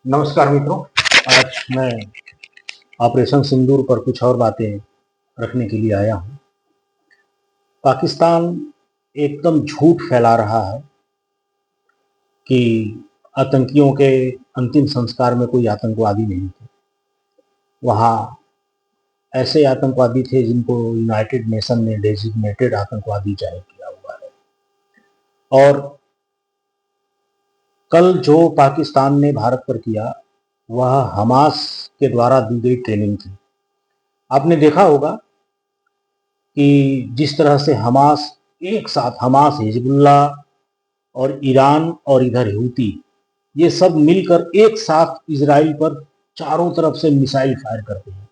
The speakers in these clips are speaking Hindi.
नमस्कार मित्रों। आज मैं ऑपरेशन सिंदूर पर कुछ और बातें रखने के लिए आया हूँ। पाकिस्तान एकदम झूठ फैला रहा है कि आतंकियों के अंतिम संस्कार में कोई आतंकवादी नहीं थे। वहाँ ऐसे आतंकवादी थे जिनको यूनाइटेड नेशन ने डेजिग्नेटेड आतंकवादी जाहिर किया हुआ है। और कल जो पाकिस्तान ने भारत पर किया वह हमास के द्वारा दी गई ट्रेनिंग थी। आपने देखा होगा कि जिस तरह से हमास एक साथ, हमास, हिजबुल्लाह और ईरान और इधर हूती, ये सब मिलकर एक साथ इजराइल पर चारों तरफ से मिसाइल फायर करते हैं,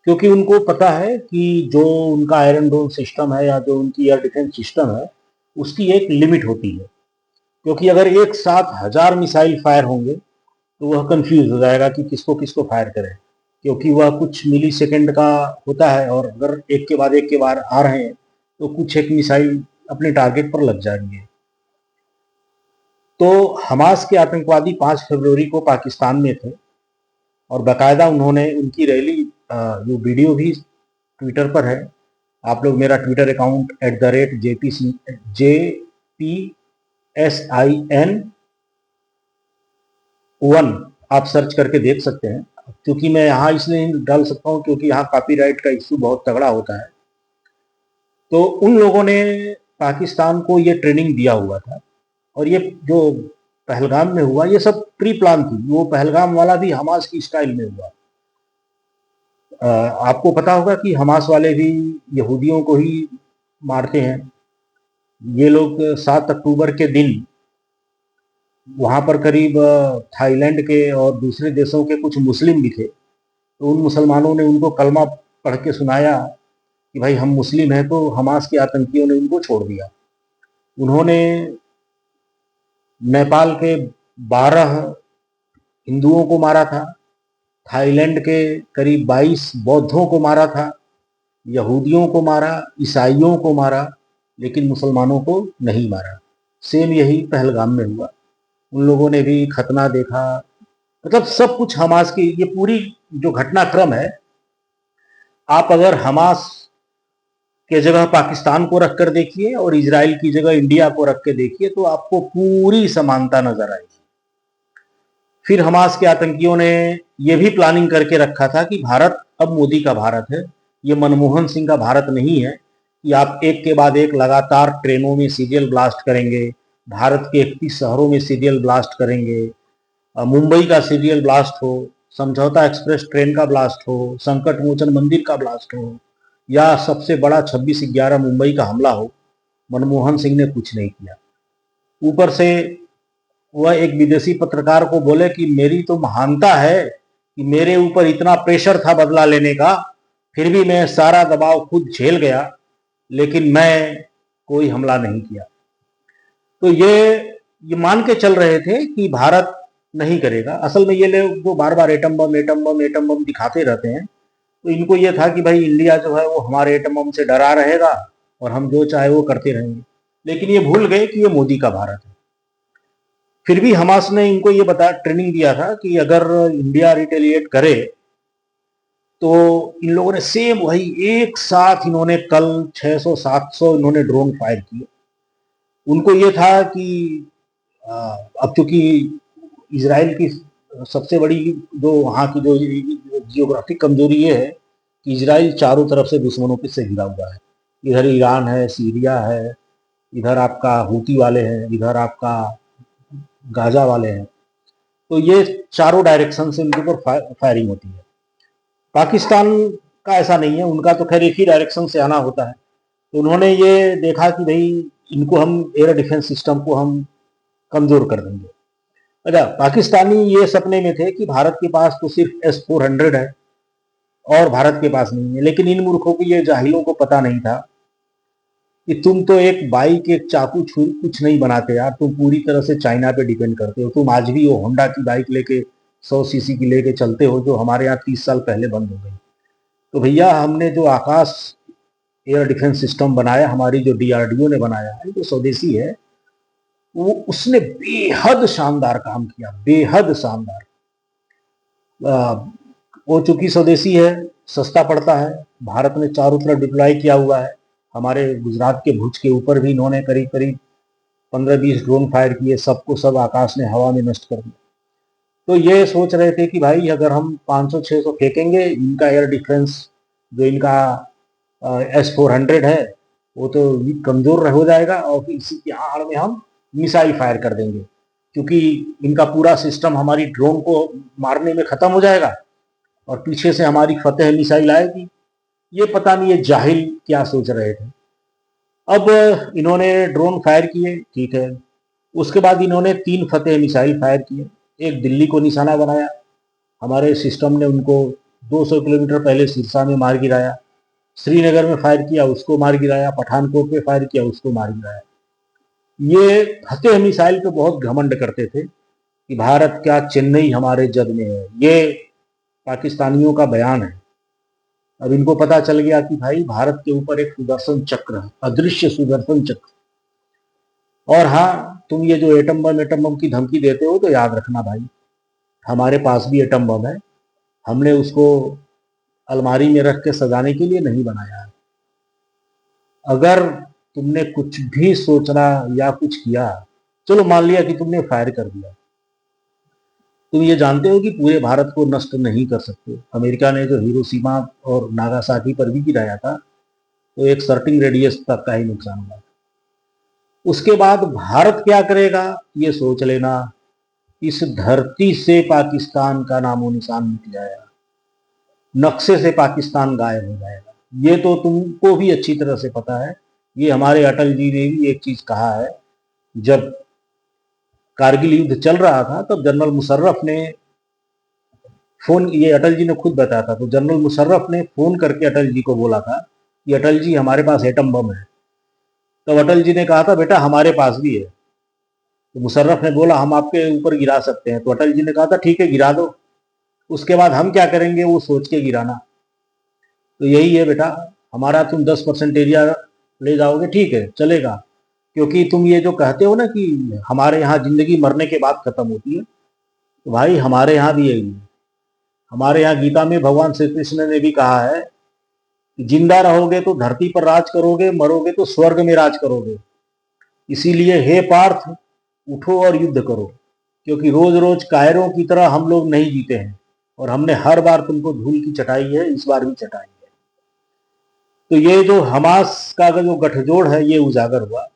क्योंकि उनको पता है कि जो उनका आयरन डोम सिस्टम है या जो उनकी एयर डिफेंस सिस्टम है उसकी एक लिमिट होती है। क्योंकि अगर एक साथ 1000 मिसाइल फायर होंगे तो वह कंफ्यूज हो जाएगा कि किसको किसको फायर करें, क्योंकि वह कुछ मिली सेकेंड का होता है और अगर एक के बाद एक के बार आ रहे हैं तो कुछ एक मिसाइल अपने टारगेट पर लग जाएंगे। तो हमास के आतंकवादी 5 फरवरी को पाकिस्तान में थे और बाकायदा उन्होंने उनकी रैली, जो वीडियो भी ट्विटर पर है, आप लोग मेरा ट्विटर अकाउंट JPSIN1 आप सर्च करके देख सकते हैं। क्योंकि मैं यहाँ इसलिए नहीं डाल सकता हूँ क्योंकि यहाँ कॉपीराइट का इश्यू बहुत तगड़ा होता है। तो उन लोगों ने पाकिस्तान को ये ट्रेनिंग दिया हुआ था और ये जो पहलगाम में हुआ ये सब प्री प्लान थी। वो पहलगाम वाला भी हमास की स्टाइल में हुआ। आपको पता होगा कि हमास वाले भी यहूदियों को ही मारते हैं। ये लोग 7 अक्टूबर के दिन वहां पर करीब थाईलैंड के और दूसरे देशों के कुछ मुस्लिम भी थे, तो उन मुसलमानों ने उनको कलमा पढ़ के सुनाया कि भाई हम मुस्लिम हैं, तो हमास के आतंकियों ने उनको छोड़ दिया। उन्होंने नेपाल के 12 हिंदुओं को मारा था, थाईलैंड के करीब 22 बौद्धों को मारा था, यहूदियों को मारा, ईसाइयों को मारा, लेकिन मुसलमानों को नहीं मारा। सेम यही पहलगाम में हुआ। उन लोगों ने भी खतना देखा, मतलब सब कुछ हमास की ये पूरी जो घटनाक्रम है, आप अगर हमास के जगह पाकिस्तान को रखकर देखिए और इजराइल की जगह इंडिया को रख के देखिए तो आपको पूरी समानता नजर आएगी। फिर हमास के आतंकियों ने यह भी प्लानिंग करके रखा था कि भारत अब मोदी का भारत है, ये मनमोहन सिंह का भारत नहीं है कि आप एक के बाद एक लगातार ट्रेनों में सीरियल ब्लास्ट करेंगे, भारत के 31 शहरों में सीरियल ब्लास्ट करेंगे, मुंबई का सीरियल ब्लास्ट हो, समझौता एक्सप्रेस ट्रेन का ब्लास्ट हो, संकट मोचन मंदिर का ब्लास्ट हो, या सबसे बड़ा 26/11 मुंबई का हमला हो। मनमोहन सिंह ने कुछ नहीं किया। ऊपर से वह एक विदेशी पत्रकार को बोले कि मेरी तो महानता है कि मेरे ऊपर इतना प्रेशर था बदला लेने का, फिर भी मैं सारा दबाव खुद झेल गया, लेकिन मैं कोई हमला नहीं किया। तो ये मान के चल रहे थे कि भारत नहीं करेगा। असल में ये लोग जो बार बार atom bomb atom bomb atom bomb दिखाते रहते हैं, तो इनको ये था कि भाई इंडिया जो है वो हमारे एटम बम से डरा रहेगा और हम जो चाहे वो करते रहेंगे। लेकिन ये भूल गए कि ये मोदी का भारत है। फिर भी हमास ने इनको ये बता ट्रेनिंग दिया था कि अगर इंडिया रिटेलिएट करे तो इन लोगों ने सेम वही एक साथ इन्होंने कल 600-700 इन्होंने ड्रोन फायर किए। उनको ये था कि अब चूंकि इसराइल की सबसे बड़ी जो वहाँ की जो जियोग्राफिक कमजोरी ये है कि इसराइल चारों तरफ से दुश्मनों से घिरा हुआ है। इधर ईरान है, सीरिया है, इधर आपका हूती वाले हैं, इधर आपका गाजा वाले हैं। तो ये चारों डायरेक्शन से उनके ऊपर फायरिंग होती है। पाकिस्तान का ऐसा नहीं है, उनका तो खैर एक ही डायरेक्शन से आना होता है। तो उन्होंने ये देखा कि भाई इनको हम एयर डिफेंस सिस्टम को हम कमजोर कर देंगे। अच्छा, पाकिस्तानी ये सपने में थे कि भारत के पास तो सिर्फ S-400 है और भारत के पास नहीं है, लेकिन इन मूर्खों को, ये जाहिलों को पता नहीं था कि तुम तो एक बाइक, एक चाकू, छुरी कुछ नहीं बनाते यार, तुम पूरी तरह से चाइना पे डिपेंड करते हो। तुम आज भी वो होंडा की बाइक लेके 100 सीसी की लेके चलते हो जो हमारे यहाँ 30 साल पहले बंद हो गई। तो भैया हमने जो आकाश एयर डिफेंस सिस्टम बनाया, हमारी जो DRDO ने बनाया है, जो स्वदेशी है, वो उसने बेहद शानदार काम किया, बेहद शानदार। वो चूंकि स्वदेशी है, सस्ता पड़ता है। भारत ने चारों तरफ डिप्लॉय किया हुआ है। हमारे गुजरात के भुज के ऊपर भी इन्होंने करीब करीब 15-20 ड्रोन फायर किए, सबको सब आकाश ने हवा में नष्ट कर दिया। तो ये सोच रहे थे कि भाई अगर हम 500-600 फेंकेंगे, इनका एयर डिफेंस जो इनका S-400 है वो तो कमजोर हो जाएगा, और फिर इसी की आड़ में हम मिसाइल फायर कर देंगे, क्योंकि इनका पूरा सिस्टम हमारी ड्रोन को मारने में खत्म हो जाएगा और पीछे से हमारी फतेह मिसाइल आएगी। ये पता नहीं ये जाहिल क्या सोच रहे थे। अब इन्होंने ड्रोन फायर किए, ठीक है। उसके बाद इन्होंने 3 फतेह मिसाइल फायर किए। एक दिल्ली को निशाना बनाया, हमारे सिस्टम ने उनको 200 किलोमीटर पहले सिरसा में मार गिराया। श्रीनगर में फायर किया, उसको मार गिराया। पठानकोट में फायर किया, उसको मार गिराया। ये फतेह मिसाइल पे बहुत घमंड करते थे कि भारत क्या, चेन्नई हमारे जद में है। ये पाकिस्तानियों का बयान है। अब इनको पता चल गया कि भाई भारत के ऊपर एक सुदर्शन चक्र है, अदृश्य सुदर्शन चक्र। और हाँ, तुम ये जो एटम बम की धमकी देते हो तो याद रखना भाई, हमारे पास भी एटम बम है। हमने उसको अलमारी में रख के सजाने के लिए नहीं बनाया है। अगर तुमने कुछ भी सोचना या कुछ किया, चलो मान लिया कि तुमने फायर कर दिया, तुम ये जानते हो कि पूरे भारत को नष्ट नहीं कर सकते। अमेरिका ने जो हिरोशिमा और नागासाकी पर भी गिराया था, तो एक सर्टिन रेडियस तक का ही नुकसान हुआ। उसके बाद भारत क्या करेगा ये सोच लेना। इस धरती से पाकिस्तान का नामो निशान मिट जाएगा, नक्शे से पाकिस्तान गायब हो जाएगा। ये तो तुमको भी अच्छी तरह से पता है। ये हमारे अटल जी ने भी एक चीज कहा है। जब कारगिल युद्ध चल रहा था तब जनरल मुशर्रफ ने फोन, ये अटल जी ने खुद बताया था, तो जनरल मुशर्रफ ने फोन करके अटल जी को बोला था कि अटल जी हमारे पास एटम बम है। तब अटल जी ने कहा था बेटा हमारे पास भी है। तो मुशर्रफ ने बोला हम आपके ऊपर गिरा सकते हैं। तो अटल जी ने कहा था ठीक है गिरा दो, उसके बाद हम क्या करेंगे वो सोच के गिराना। तो यही है बेटा, हमारा तुम 10% एरिया ले जाओगे, ठीक है चलेगा। क्योंकि तुम ये जो कहते हो ना कि हमारे यहाँ जिंदगी मरने के बाद खत्म होती है, तो भाई हमारे यहाँ भी यही है। हमारे यहाँ गीता में भगवान श्री कृष्ण ने भी कहा है कि जिंदा रहोगे तो धरती पर राज करोगे, मरोगे तो स्वर्ग में राज करोगे। इसीलिए हे पार्थ, उठो और युद्ध करो, क्योंकि रोज रोज कायरों की तरह हम लोग नहीं जीते हैं, और हमने हर बार तुमको धूल की चटाई है, इस बार भी चटाई है। तो ये जो हमास का जो गठजोड़ है ये उजागर हुआ।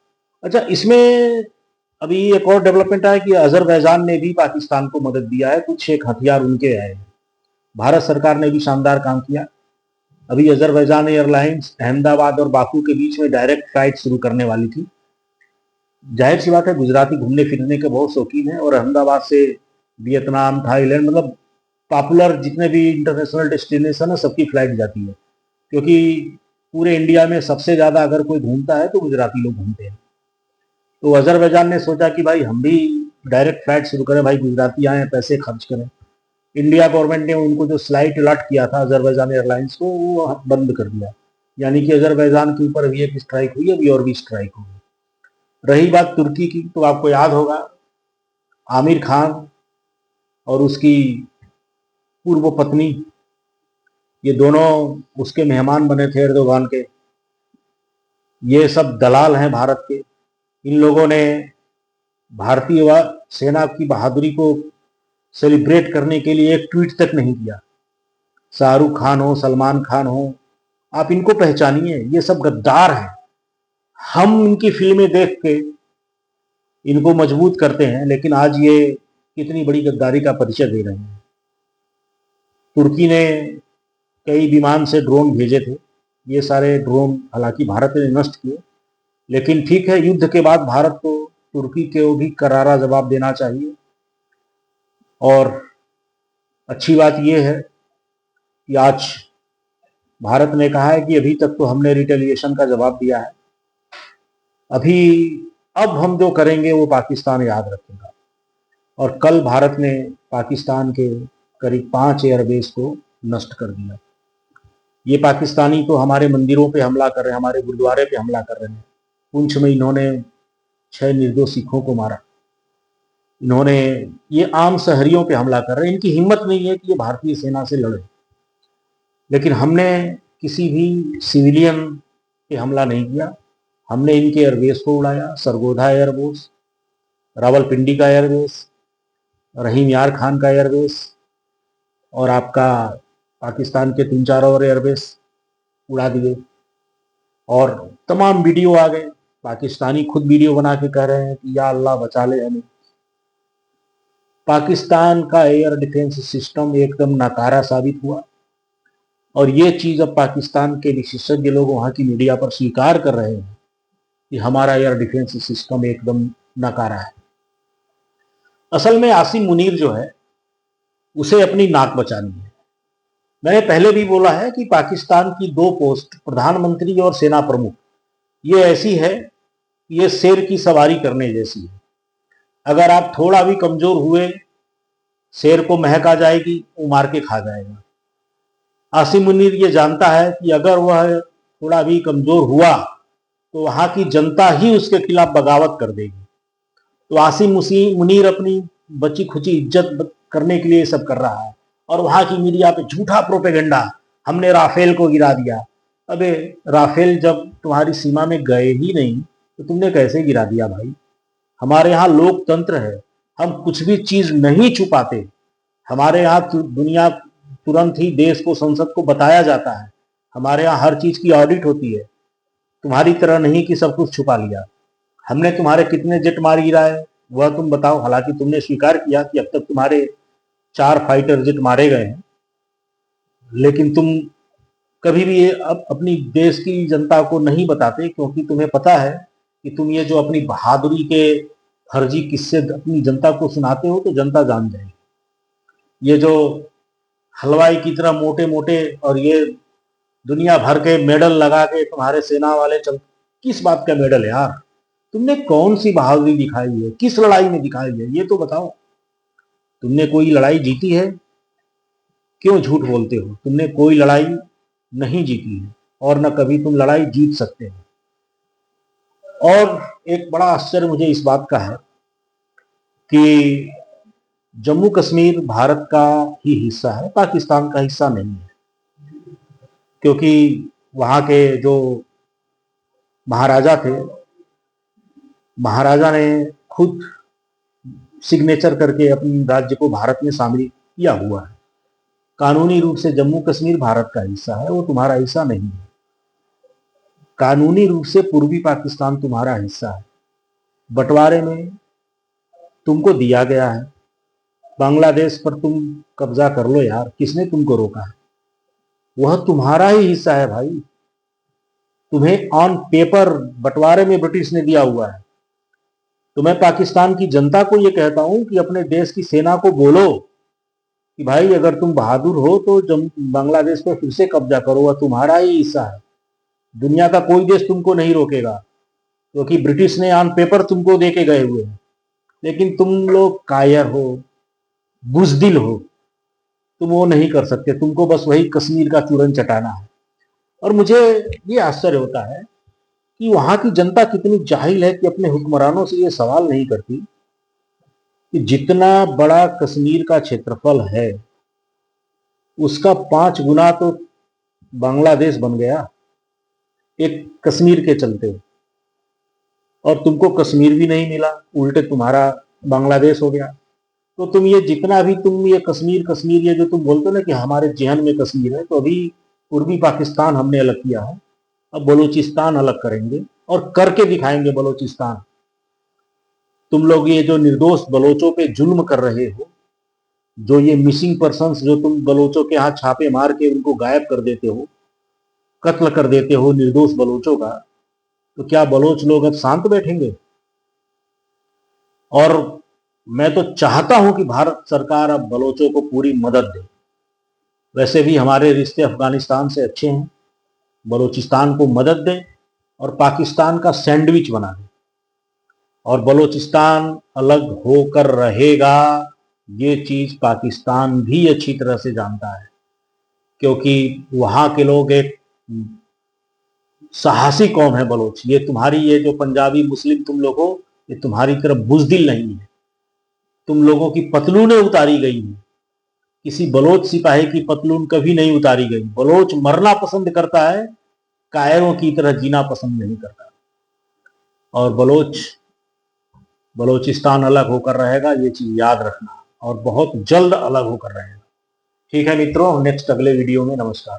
अच्छा, इसमें अभी एक और डेवलपमेंट है कि अजरबैजान ने भी पाकिस्तान को मदद दिया है, कुछ एक हथियार उनके आए हैं। भारत सरकार ने भी शानदार काम किया। अभी अजरबैजान एयरलाइंस अहमदाबाद और बाकू के बीच में डायरेक्ट फ्लाइट शुरू करने वाली थी। जाहिर सी बात है, गुजराती घूमने फिरने के बहुत शौकीन है, और अहमदाबाद से वियतनाम, थाईलैंड, मतलब पॉपुलर जितने भी इंटरनेशनल डेस्टिनेशन है सबकी फ्लाइट जाती है। क्योंकि पूरे इंडिया में सबसे ज़्यादा अगर कोई घूमता है तो गुजराती लोग घूमते हैं। तो अजरबैजान ने सोचा कि भाई हम भी डायरेक्ट फ्लाइट शुरू करें, भाई गुजराती आए पैसे खर्च करें। इंडिया गवर्नमेंट ने उनको जो स्लाइट अलॉट किया था अजरबैजान एयरलाइंस को, वो बंद कर दिया। यानी कि अजरबैजान के ऊपर अभी एक स्ट्राइक हुई, अभी और भी स्ट्राइक होगी। रही बात तुर्की की, तो आपको याद होगा आमिर खान और उसकी पूर्व पत्नी, ये दोनों उसके मेहमान बने थे एर्दोगान के। ये सब दलाल हैं भारत के। इन लोगों ने भारतीय सेना की बहादुरी को सेलिब्रेट करने के लिए एक ट्वीट तक नहीं किया। शाहरुख खान हो, सलमान खान हो, आप इनको पहचानिए, ये सब गद्दार हैं। हम इनकी फिल्में देख के इनको मजबूत करते हैं, लेकिन आज ये कितनी बड़ी गद्दारी का परिचय दे रहे हैं। तुर्की ने कई विमान से ड्रोन भेजे थे। ये सारे ड्रोन हालांकि भारत ने नष्ट किए, लेकिन ठीक है, युद्ध के बाद भारत को तुर्की को भी करारा जवाब देना चाहिए। और अच्छी बात यह है कि आज भारत ने कहा है कि अभी तक तो हमने रिटेलिएशन का जवाब दिया है, अभी अब हम जो करेंगे वो पाकिस्तान याद रखेगा। और कल भारत ने पाकिस्तान के करीब 5 एयरबेस को नष्ट कर दिया। ये पाकिस्तानी तो हमारे मंदिरों पे हमला कर रहे हैं, हमारे गुरुद्वारे पे हमला कर रहे हैं। पुंछ में इन्होंने 6 निर्दोष सिखों को मारा। इन्होंने, ये आम शहरियों पे हमला कर रहे हैं। इनकी हिम्मत नहीं है कि ये भारतीय सेना से लड़े, लेकिन हमने किसी भी सिविलियन पे हमला नहीं किया। हमने इनके एयरबेस को उड़ाया, सरगोधा एयरबेस, रावलपिंडी का एयरबेस, रहीम यार खान का एयरबेस, और आपका पाकिस्तान के 3-4 और एयरबेस उड़ा दिए। और तमाम वीडियो आ गए, पाकिस्तानी खुद वीडियो बना के कह रहे हैं कि या अल्लाह बचा ले हमें। पाकिस्तान का एयर डिफेंस सिस्टम एकदम नाकारा साबित हुआ, और ये चीज अब पाकिस्तान के विशेषज्ञ लोग वहां की मीडिया पर स्वीकार कर रहे हैं कि हमारा एयर डिफेंस सिस्टम एकदम नकारा है। असल में आसिम मुनीर जो है, उसे अपनी नाक बचानी है। मैंने पहले भी बोला है कि पाकिस्तान की 2 पोस्ट, प्रधानमंत्री और सेना प्रमुख, ये ऐसी है, ये शेर की सवारी करने जैसी है। अगर आप थोड़ा भी कमजोर हुए, शेर को महक आ जाएगी, वो मार के खा जाएगा। आसिम मुनीर ये जानता है कि अगर वह थोड़ा भी कमजोर हुआ तो वहां की जनता ही उसके खिलाफ बगावत कर देगी। तो आसिम मुनीर अपनी बची खुची इज्जत करने के लिए ये सब कर रहा है, और वहां की मीडिया पे झूठा प्रोपेगेंडा, हमने राफेल को गिरा दिया। अबे राफेल जब तुम्हारी सीमा में गए ही नहीं तो तुमने कैसे गिरा दिया भाई? हमारे यहाँ लोकतंत्र है, हम कुछ भी चीज नहीं छुपाते। हमारे यहाँ दुनिया तुरंत ही देश को, संसद को बताया जाता है। हमारे यहाँ हर चीज की ऑडिट होती है। तुम्हारी तरह नहीं कि सब कुछ छुपा लिया। हमने तुम्हारे कितने जेट मार गिराए वह तुम बताओ। हालांकि तुमने स्वीकार किया कि अब तक तुम्हारे 4 फाइटर जेट मारे गए हैं, लेकिन तुम कभी भी ये अपनी देश की जनता को नहीं बताते, क्योंकि तुम्हें पता है कि तुम ये जो अपनी बहादुरी के फर्जी किस्से अपनी जनता को सुनाते हो तो जनता जान जाएगी। ये जो हलवाई की तरह मोटे मोटे और ये दुनिया भर के मेडल लगा के तुम्हारे सेना वाले चल, किस बात का मेडल है यार? तुमने कौन सी बहादुरी दिखाई है, किस लड़ाई में दिखाई है, ये तो बताओ। तुमने कोई लड़ाई जीती है? क्यों झूठ बोलते हो? तुमने कोई लड़ाई नहीं जीती है, और न कभी तुम लड़ाई जीत सकते हो। और एक बड़ा आश्चर्य मुझे इस बात का है कि जम्मू कश्मीर भारत का ही हिस्सा है, पाकिस्तान का हिस्सा नहीं है। क्योंकि वहां के जो महाराजा थे, महाराजा ने खुद सिग्नेचर करके अपने राज्य को भारत में शामिल किया हुआ है। कानूनी रूप से जम्मू कश्मीर भारत का हिस्सा है, वो तुम्हारा हिस्सा नहीं है। कानूनी रूप से पूर्वी पाकिस्तान तुम्हारा हिस्सा है। बंटवारे में तुमको दिया गया है। बांग्लादेश पर तुम कब्जा कर लो यार, किसने तुमको रोका है? वह तुम्हारा ही हिस्सा है भाई। तुम्हें ऑन पेपर बंटवारे में ब्रिटिश ने दिया हुआ है। तो मैं पाकिस्तान की जनता को यह कहता हूं कि अपने देश की सेना को बोलो कि भाई अगर तुम बहादुर हो तो बांग्लादेश पर फिर से कब्जा करो, वह तुम्हारा ही हिस्सा है। दुनिया का कोई देश तुमको नहीं रोकेगा, क्योंकि ब्रिटिश ने ऑन पेपर तुमको दे के गए हुए हैं। लेकिन तुम लोग कायर हो, बुजदिल हो, तुम वो नहीं कर सकते। तुमको बस वही कश्मीर का चूरन चटाना है। और मुझे ये आश्चर्य होता है कि वहां की जनता कितनी जाहिल है कि अपने हुक्मरानों से ये सवाल नहीं करती कि जितना बड़ा कश्मीर का क्षेत्रफल है उसका 5 गुना तो बांग्लादेश बन गया एक कश्मीर के चलते। और तुमको कश्मीर भी नहीं मिला, उल्टे तुम्हारा बांग्लादेश हो गया। तो तुम ये जितना भी तुम ये कश्मीर कश्मीर ये जो तुम बोलते हो ना कि हमारे जेहन में कश्मीर है, तो अभी पूर्वी पाकिस्तान हमने अलग किया है, अब बलूचिस्तान अलग करेंगे और करके दिखाएंगे बलूचिस्तान। तुम लोग ये जो निर्दोष बलोचों पे जुल्म कर रहे हो, जो ये मिसिंग पर्सन्स जो तुम बलोचों के यहाँ छापे मार के उनको गायब कर देते हो, कत्ल कर देते हो निर्दोष बलोचों का, तो क्या बलोच लोग अब शांत बैठेंगे? और मैं तो चाहता हूं कि भारत सरकार अब बलोचों को पूरी मदद दे। वैसे भी हमारे रिश्ते अफगानिस्तान से अच्छे हैं, बलूचिस्तान को मदद दे और पाकिस्तान का सैंडविच बना दे। और बलूचिस्तान अलग होकर रहेगा, ये चीज पाकिस्तान भी अच्छी तरह से जानता है, क्योंकि वहां के लोग एक साहसी कौम है बलोच। ये तुम्हारी ये जो पंजाबी मुस्लिम तुम लोग हो, ये तुम्हारी तरफ बुजदिल नहीं है। तुम लोगों की पतलूनें उतारी गई हैं। किसी बलोच सिपाही की पतलून कभी नहीं उतारी गई। बलोच मरना पसंद करता है, कायरों की तरह जीना पसंद नहीं करता। और बलोचिस्तान अलग होकर रहेगा, ये चीज याद रखना, और बहुत जल्द अलग होकर रहेगा। ठीक है मित्रों, नेक्स्ट अगले वीडियो में। नमस्कार।